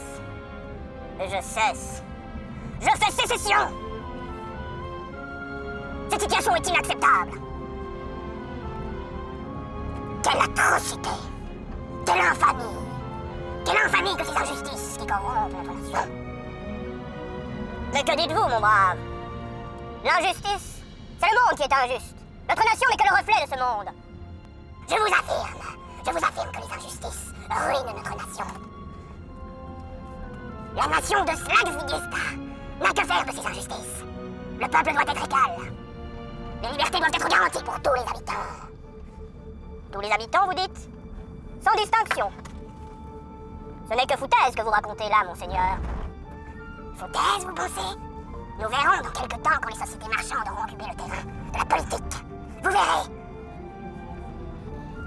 cesse. Et je cesse. Je fais sécession. Cette situation est inacceptable. Quelle atrocité! Quelle infamie! Quelle infamie que ces injustices qui corrompent notre nation! Mais que dites-vous, mon brave? L'injustice, c'est le monde qui est injuste. Notre nation n'est que le reflet de ce monde. Je vous affirme que les injustices ruinent notre nation. La nation de Slag n'a que faire de ces injustices. Le peuple doit être égal. Les libertés doivent être garanties pour tous les habitants. Tous les habitants, vous dites? Sans distinction. Ce n'est que foutaise que vous racontez là, monseigneur. Foutaise, vous pensez? Nous verrons dans quelque temps quand les sociétés marchandes auront occupé le terrain de la politique. Vous verrez.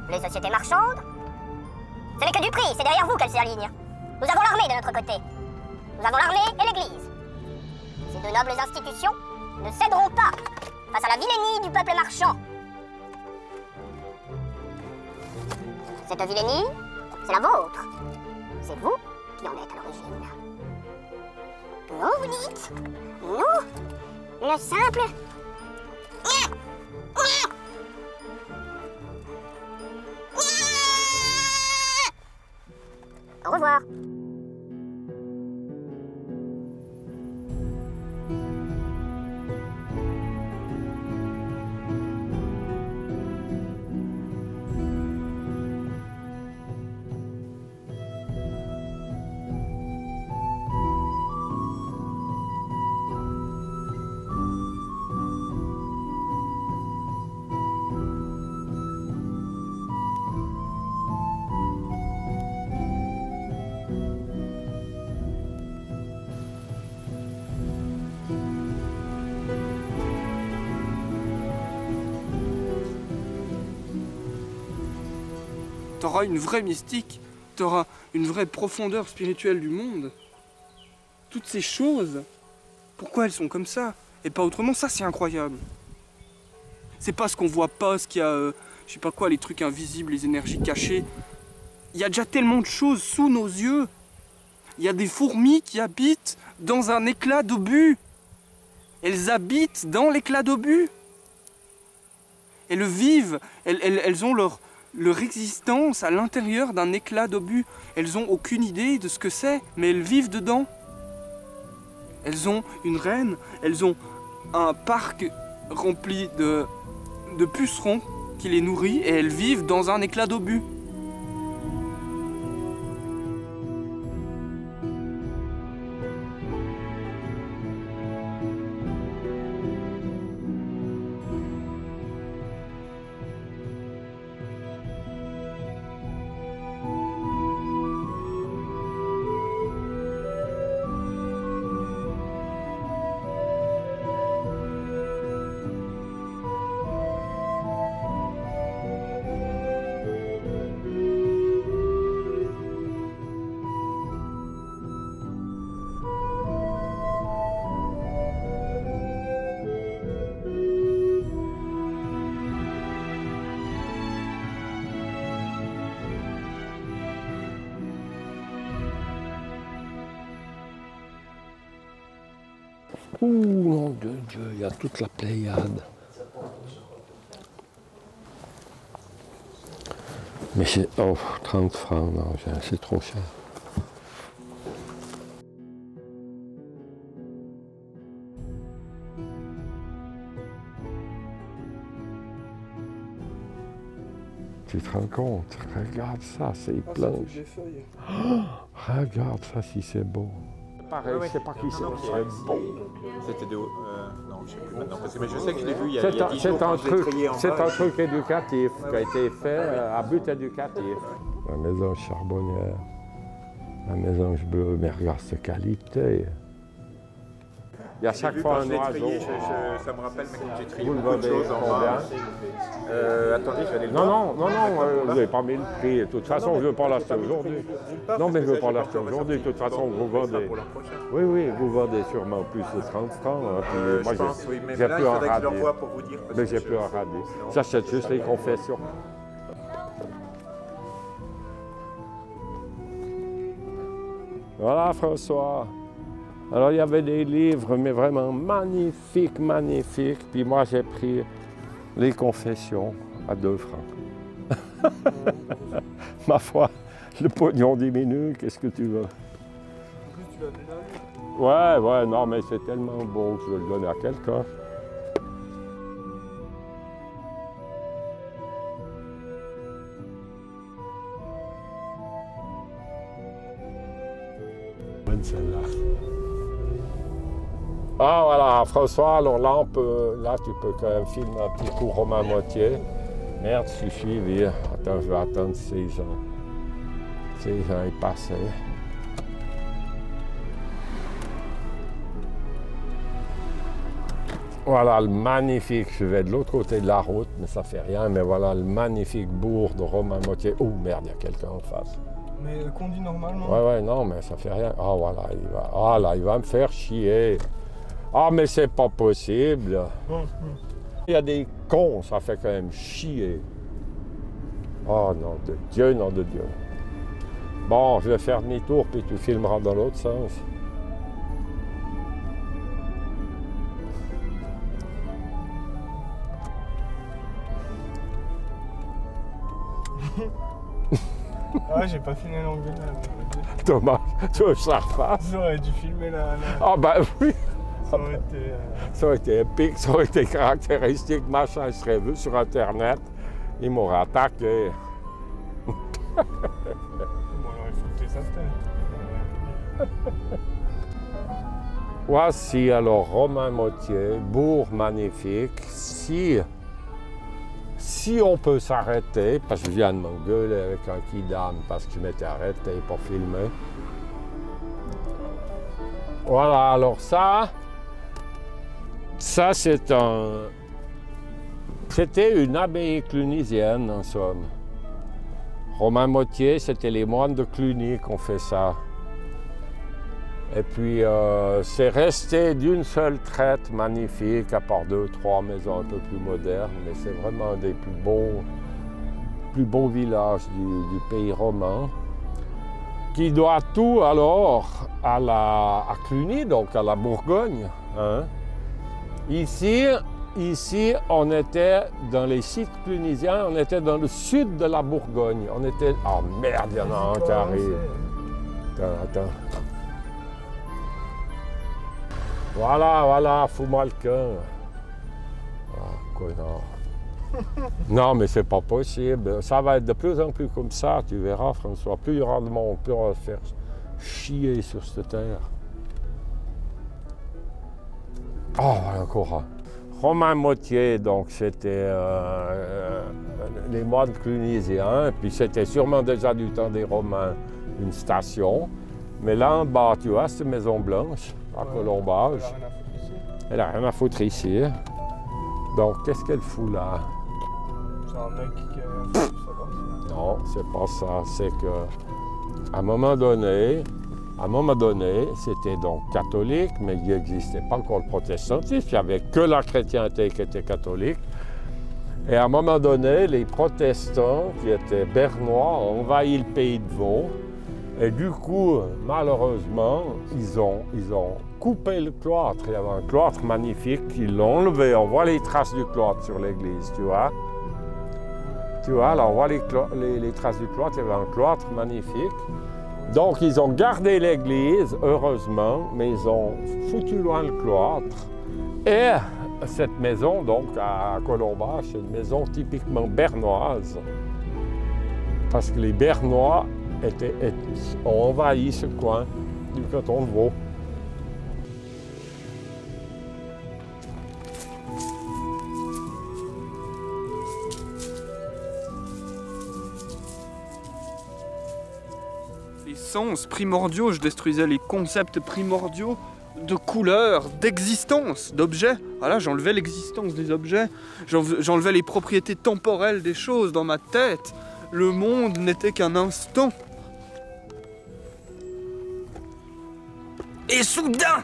Les sociétés marchandes? Ce n'est que du prix, c'est derrière vous qu'elles s'alignent. Nous avons l'armée de notre côté. Nous avons l'armée et l'église. Ces deux nobles institutions ne céderont pas face à la vilainie du peuple marchand. Cette vilainie, c'est la vôtre. C'est vous qui en êtes à l'origine. Nous, vous dites? Nous, le simple... Au revoir. T'auras une vraie mystique, t'auras une vraie profondeur spirituelle du monde. Toutes ces choses, pourquoi elles sont comme ça et pas autrement, ça c'est incroyable. C'est pas ce qu'on voit pas, ce qu'il y a, je sais pas quoi, les trucs invisibles, les énergies cachées. Il y a déjà tellement de choses sous nos yeux. Il y a des fourmis qui habitent dans un éclat d'obus. Elles habitent dans l'éclat d'obus. Elles vivent, elles ont leur existence à l'intérieur d'un éclat d'obus. Elles n'ont aucune idée de ce que c'est, mais elles vivent dedans. Elles ont une reine, elles ont un parc rempli de pucerons qui les nourrit et elles vivent dans un éclat d'obus. Ouh, nom de Dieu, il y a toute la Pléiade. Mais c'est... Oh, 30 francs, non, c'est trop cher. Tu te rends compte? Regarde ça, c'est plein. Oh, regarde ça, si c'est beau. Pareil, je sais pas qui c'est beau. C'était de... non, je sais plus maintenant. Mais je sais que je l'ai vu il y a 10 jours. C'est un truc éducatif qui a été fait à but éducatif. La maison charbonnière, la maison bleue, mais regarde cette qualité. Il y a chaque fois un oiseau. Ça me rappelle, mais quand j'ai trié Vous le beaucoup de vendez choses en combien? Attendez, je vais aller le voir. Non, vous n'avez pas mis le prix. De toute façon, je ne veux pas l'acheter aujourd'hui. Non, mais je ne veux pas l'acheter aujourd'hui. De toute façon, vous vendez. Oui, vous vendez sûrement plus de 30 francs. Hein, puis moi, je pense, oui. Mais j'ai là, plus il à faudrait que je rader. l'envoie pour vous dire. Mais j'ai plus à rader. J'achète juste les confessions. Voilà, François. Alors, il y avait des livres, mais vraiment magnifiques, magnifiques. Puis moi, j'ai pris les Confessions à 2 francs. Ma foi, le pognon diminue, qu'est-ce que tu veux? En plus, tu l'as déjà lu. Ouais, non, mais c'est tellement beau que je vais le donner à quelqu'un. Celle-là. Ah voilà, François, alors là, tu peux quand même filmer un petit coup Romain Mottier. Merde, je suis suivi. Attends, je vais attendre 6 ans. 6 ans est passé. Voilà le magnifique, je vais de l'autre côté de la route, mais ça fait rien, mais voilà le magnifique bourg de Romain Mottier. Oh merde, il y a quelqu'un en face. Mais conduit normalement. Ouais, non, mais ça fait rien. Ah, voilà, il va me faire chier. Ah, mais c'est pas possible. Il y a des cons, ça fait quand même chier. Oh, nom de Dieu, nom de Dieu. Bon, je vais faire demi-tour, puis tu filmeras dans l'autre sens. Ah, j'ai pas filmé l'angle là. Thomas, tu veux que je la refasse? J'aurais dû filmer là. Ah, ben oui. Ça aurait été. Ça aurait été épique, ça aurait été caractéristique, machin, je serais vu sur Internet, il m'aurait attaqué. Bon, alors il faut que tu ça peut-être. Voici alors Romain Mottier, bourg magnifique. Si on peut s'arrêter, parce que je viens de m'engueuler avec un kidam parce que je m'étais arrêté pour filmer. Voilà, alors ça c'était une abbaye clunisienne en somme. Romain Mottier, c'était les moines de Cluny qui ont fait ça. Et puis c'est resté d'une seule traite magnifique, à part 2 ou 3 maisons un peu plus modernes, mais c'est vraiment un des plus beaux villages du pays romain, qui doit tout alors à Cluny, donc à la Bourgogne. Hein? Ici, on était dans les sites clunisiens, on était dans le sud de la Bourgogne. On était... Oh merde, il y en a un qui arrive. Attends. Voilà, fous-moi le camp. Ah, connard. Non, mais c'est pas possible. Ça va être de plus en plus comme ça, tu verras, François. Plus il y aura de monde, plus on va faire chier sur cette terre. Oh, voilà encore un. Romain Mottier, donc c'était les moines clunisiens, puis c'était sûrement déjà du temps des Romains une station. Mais là en bas, tu vois, cette maison blanche, à colombage. Elle a rien à foutre ici. Donc, qu'est-ce qu'elle fout là? C'est un mec qui a fait ça. Non, c'est pas ça. C'est que, à un moment donné, c'était donc catholique, mais il n'existait pas encore le protestantisme. Il n'y avait que la chrétienté qui était catholique. Et à un moment donné, les protestants, qui étaient bernois, ont envahi le pays de Vaud. Et du coup, malheureusement, ils ont coupé le cloître. Il y avait un cloître magnifique, ils l'ont enlevé. On voit les traces du cloître sur l'église, tu vois. Tu vois, là, on voit les traces du cloître. Il y avait un cloître magnifique. Donc, ils ont gardé l'église, heureusement, mais ils ont foutu loin le cloître. Et cette maison, donc, à Colombage, c'est une maison typiquement bernoise. Parce que les Bernois ont envahi ce coin du canton de Vaud. Les sens primordiaux, je détruisais les concepts primordiaux de couleur, d'existence, d'objets. Voilà, j'enlevais l'existence des objets, j'enlevais les propriétés temporelles des choses dans ma tête. Le monde n'était qu'un instant. Et soudain,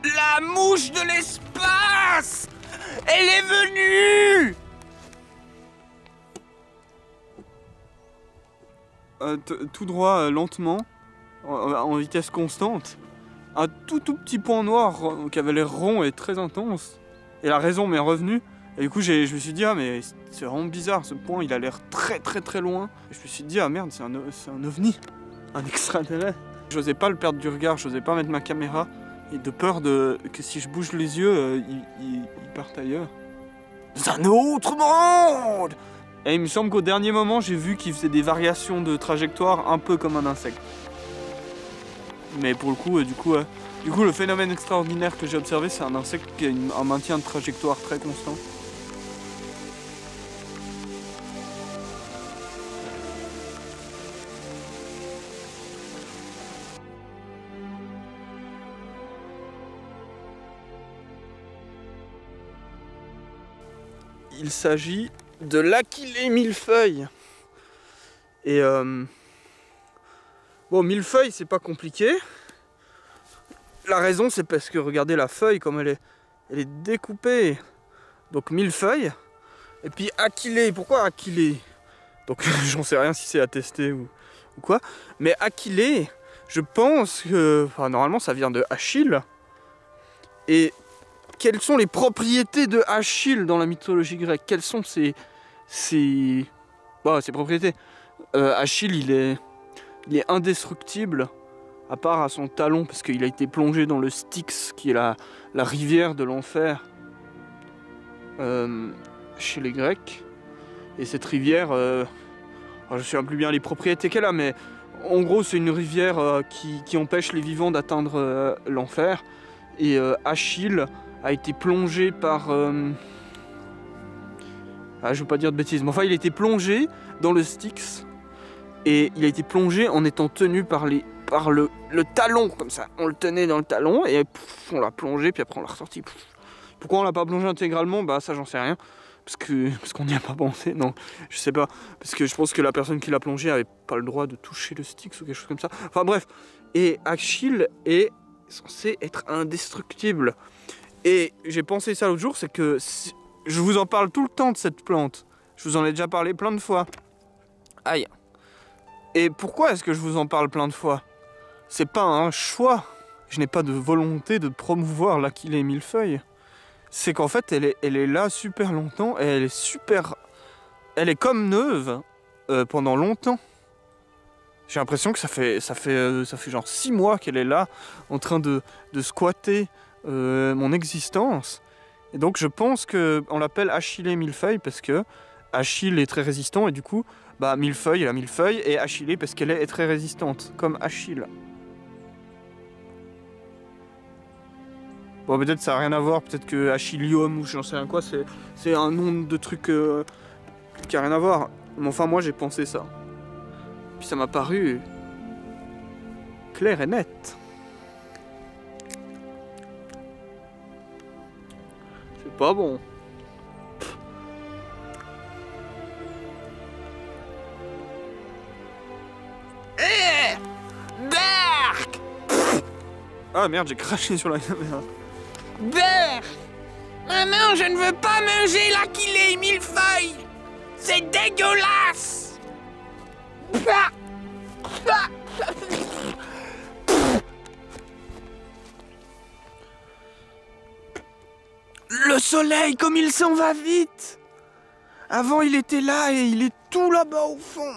la mouche de l'espace, elle est venue. Tout droit, lentement. en vitesse constante. Un tout petit point noir qui avait l'air rond et très intense. Et la raison m'est revenue. Et du coup, je me suis dit, ah mais c'est vraiment bizarre, ce point, il a l'air très loin. Et je me suis dit, ah merde, c'est un ovni, un extraterrestre. J'osais pas le perdre du regard, j'osais pas mettre ma caméra. Et de peur que si je bouge les yeux, il parte ailleurs. C'est un autre monde! Et il me semble qu'au dernier moment, j'ai vu qu'il faisait des variations de trajectoire un peu comme un insecte. Mais pour le coup, du coup, le phénomène extraordinaire que j'ai observé, c'est un insecte qui a un maintien de trajectoire très constant. Il s'agit de l'Achillée millefeuille. Et bon, millefeuille, c'est pas compliqué. La raison, c'est parce que regardez la feuille comme elle est découpée. Donc millefeuille. Et puis Achillée. Pourquoi Achillée? Donc j'en sais rien si c'est attesté ou quoi. Mais Achillée, je pense que enfin, normalement ça vient de Achille. Et quelles sont les propriétés de Achille dans la mythologie grecque? Quelles sont ses propriétés? Achille, il est indestructible, à part à son talon, parce qu'il a été plongé dans le Styx, qui est la rivière de l'enfer chez les Grecs. Et cette rivière, je ne sais plus bien les propriétés qu'elle a, mais en gros c'est une rivière qui empêche les vivants d'atteindre l'enfer. Et Achille a été plongé par... je veux pas dire de bêtises, mais enfin il a été plongé dans le Styx. Et il a été plongé en étant tenu par le talon, comme ça. On le tenait dans le talon et on l'a plongé, puis après on l'a ressorti. Pourquoi on l'a pas plongé intégralement? Bah ça j'en sais rien. Parce qu'on n'y a pas pensé, non, je sais pas. Parce que je pense que la personne qui l'a plongé avait pas le droit de toucher le Styx ou quelque chose comme ça. Enfin bref. Et Achille est censé être indestructible. Et j'ai pensé ça l'autre jour, c'est que je vous en parle tout le temps de cette plante. Je vous en ai déjà parlé plein de fois. Aïe. Et pourquoi est-ce que je vous en parle plein de fois? C'est pas un choix. Je n'ai pas de volonté de promouvoir l'Achillée millefeuille. C'est qu'en fait, elle est là super longtemps et elle est comme neuve pendant longtemps. J'ai l'impression que ça fait genre 6 mois qu'elle est là, en train de squatter mon existence. Et donc je pense qu'on l'appelle Achillée millefeuille parce que Achille est très résistant et du coup, bah millefeuille, elle a millefeuille et Achillée parce qu'elle est très résistante, comme Achille. Bon, peut-être ça n'a rien à voir, peut-être que Achillium ou j'en sais rien quoi, c'est un nom de truc qui a rien à voir. Mais enfin, moi j'ai pensé ça. Puis ça m'a paru clair et net. C'est pas bon. Berk! Ah merde, j'ai craché sur la caméra. Berk! Maman, je ne veux pas manger l'Achillée millefeuille! C'est dégueulasse! Le soleil, comme il s'en va vite! Avant, il était là et il est tout là-bas au fond.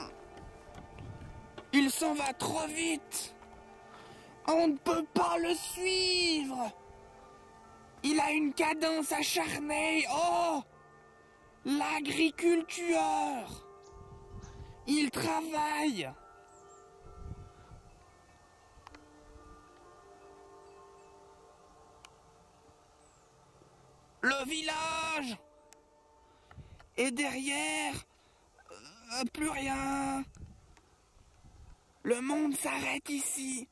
Il s'en va trop vite. On ne peut pas le suivre. Il a une cadence acharnée. Oh! L'agriculteur! Il travaille. Le village. Et derrière, plus rien. Le monde s'arrête ici.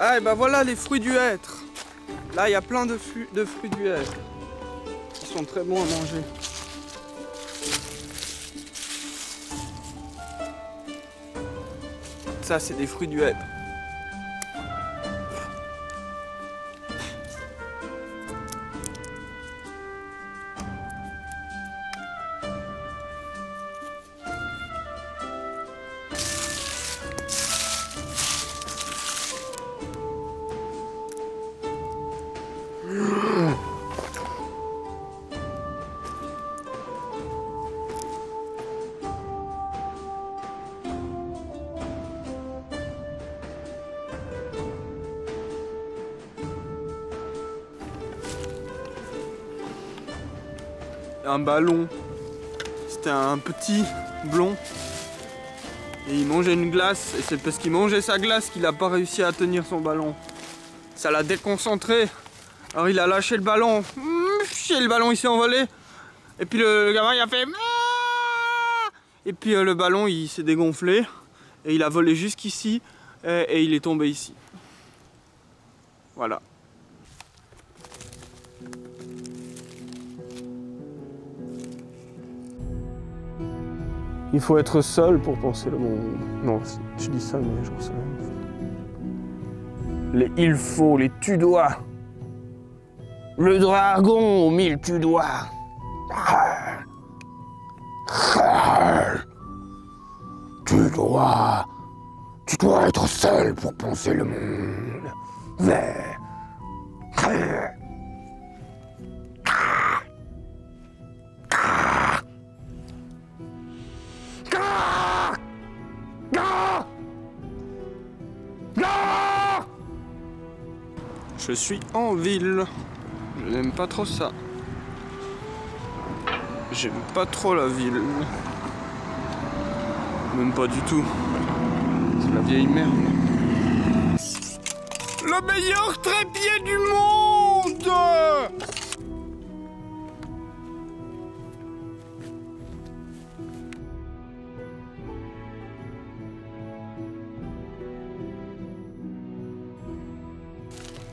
Ah et bah voilà les fruits du hêtre. Là il y a plein de fruits du hêtre. Ils sont très bons à manger. Ça, c'est des fruits du hêtre. Un ballon. C'était un petit blond. Et il mangeait une glace. Et c'est parce qu'il mangeait sa glace qu'il n'a pas réussi à tenir son ballon. Ça l'a déconcentré. Alors il a lâché le ballon. Et le ballon il s'est envolé. Et puis le gamin il a fait. Et puis le ballon il s'est dégonflé. Et il a volé jusqu'ici. Et il est tombé ici. Voilà. Il faut être seul pour penser le monde. Non, je dis ça, mais j'en sais rien. Les il faut, les tu dois. Le dragon aux 1000 tu dois. Tu dois être seul pour penser le monde. Mais... Je suis en ville. Je n'aime pas trop ça. J'aime pas trop la ville. Même pas du tout. C'est la vieille merde. Le meilleur trépied du monde!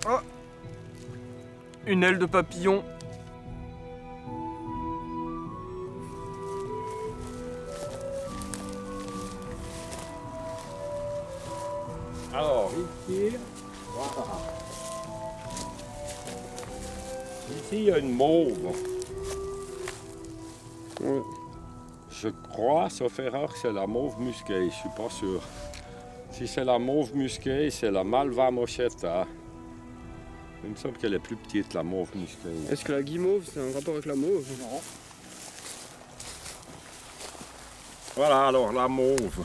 Oh. Une aile de papillon. Alors, ici, voilà. Ici, il y a une mauve. Ouais. Je crois, sauf erreur, que c'est la mauve musquée. Je suis pas sûr. Si c'est la mauve musquée, c'est la Malva moschetta. Il me semble qu'elle est plus petite, la mauve musquée. Est-ce que la guimauve, c'est un rapport avec la mauve? Non. Voilà, alors la mauve.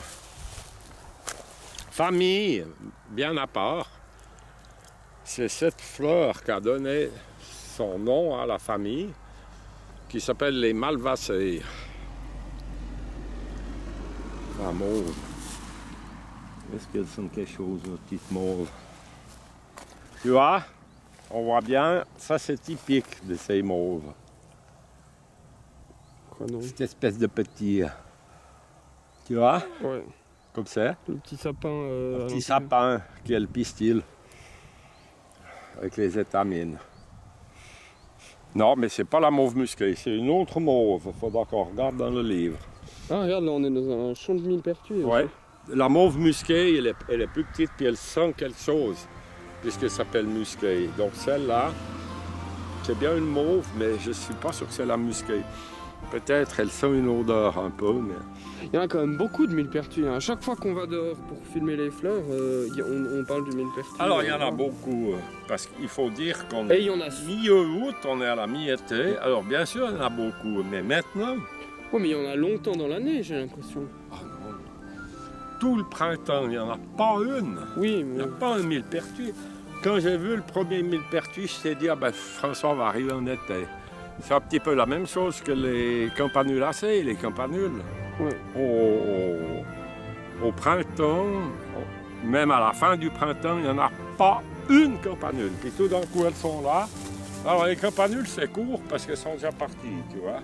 Famille, bien à part. C'est cette fleur qui a donné son nom à la famille, qui s'appelle les Malvacées. La mauve. Est-ce qu'elles sont quelque chose, nos petites mauves? Tu vois? On voit bien, ça c'est typique de ces mauves. Quoi non? Cette espèce de petit... Tu vois? Ouais. Comme ça. Le petit sapin. Le petit sapin qui est le pistil. Avec les étamines. Non, mais c'est pas la mauve musquée, c'est une autre mauve. Il faudra qu'on regarde dans le livre. Ah, regarde, là on est dans un champ de millepertuis. Ouais. La mauve musquée, elle est plus petite puis elle sent quelque chose. Puisqu'elle s'appelle musquée. Donc celle-là, c'est bien une mauve, mais je ne suis pas sûr que c'est la musquée. Peut-être elle sent une odeur un peu, mais... Il y en a quand même beaucoup de millepertuis. À chaque fois qu'on va dehors pour filmer les fleurs, on parle du millepertuis. Alors il y en a beaucoup, parce qu'il faut dire qu'on Et est il y en a... milieu août, on est à la mi-été. Alors bien sûr, il y en a beaucoup, mais maintenant... Oh, mais il y en a longtemps dans l'année, j'ai l'impression. Oh non. Tout le printemps, il n'y en a pas une. Oui, Il n'y mais... a pas un millepertuis. Quand j'ai vu le premier millepertuis, je t'ai dit, ah ben François va arriver en été. C'est un petit peu la même chose que les campanulacées, les campanules. Ouais. Au printemps, même à la fin du printemps, il n'y en a pas une campanule. Puis tout d'un coup, elles sont là. Alors les campanules, c'est court parce qu'elles sont déjà parties, tu vois.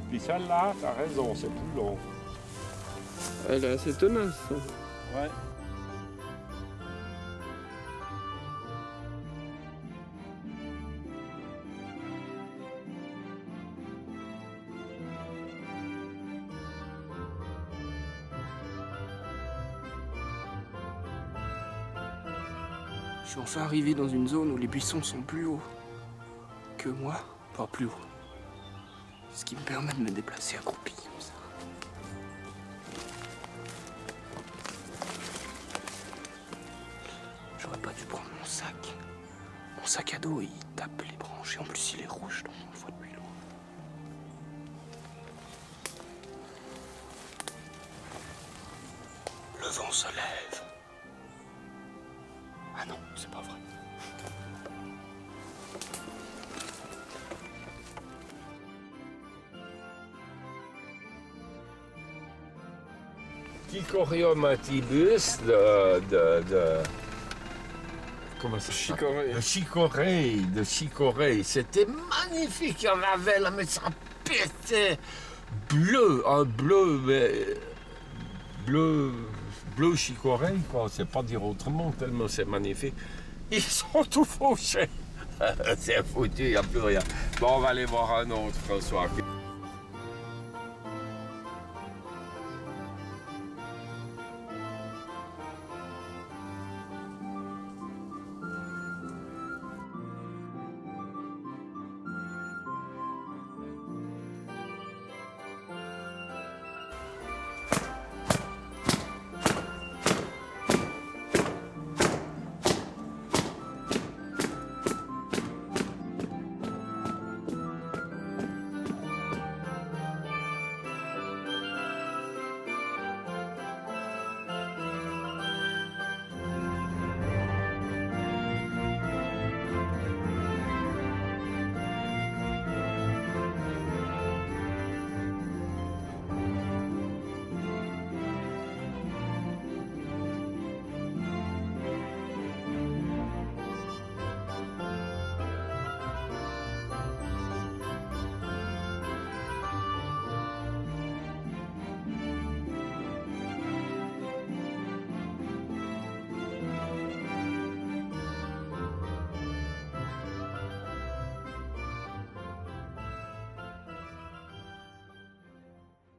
Puis celle-là, t'as raison, c'est plus long. Elle est assez tenace. Ouais. Je suis enfin arrivé dans une zone où les buissons sont plus hauts que moi, pas plus haut. Ce qui me permet de me déplacer accroupi comme ça. J'aurais pas dû prendre mon sac. Mon sac à dos, il tape les branches et en plus il est rouge, donc on le voit depuis loin. Le vent se lève. Ah non, c'est pas vrai. Chicorhéomatibus comment ça s'appelle? De chicorée. C'était magnifique, il y en avait là, mais ça pétait. Bleu, un bleu, mais bleu chicorée, quoi. C'est pas dire autrement, tellement c'est magnifique. Ils sont tout fauchés. C'est foutu, il n'y a plus rien. Bon, on va aller voir un autre, François.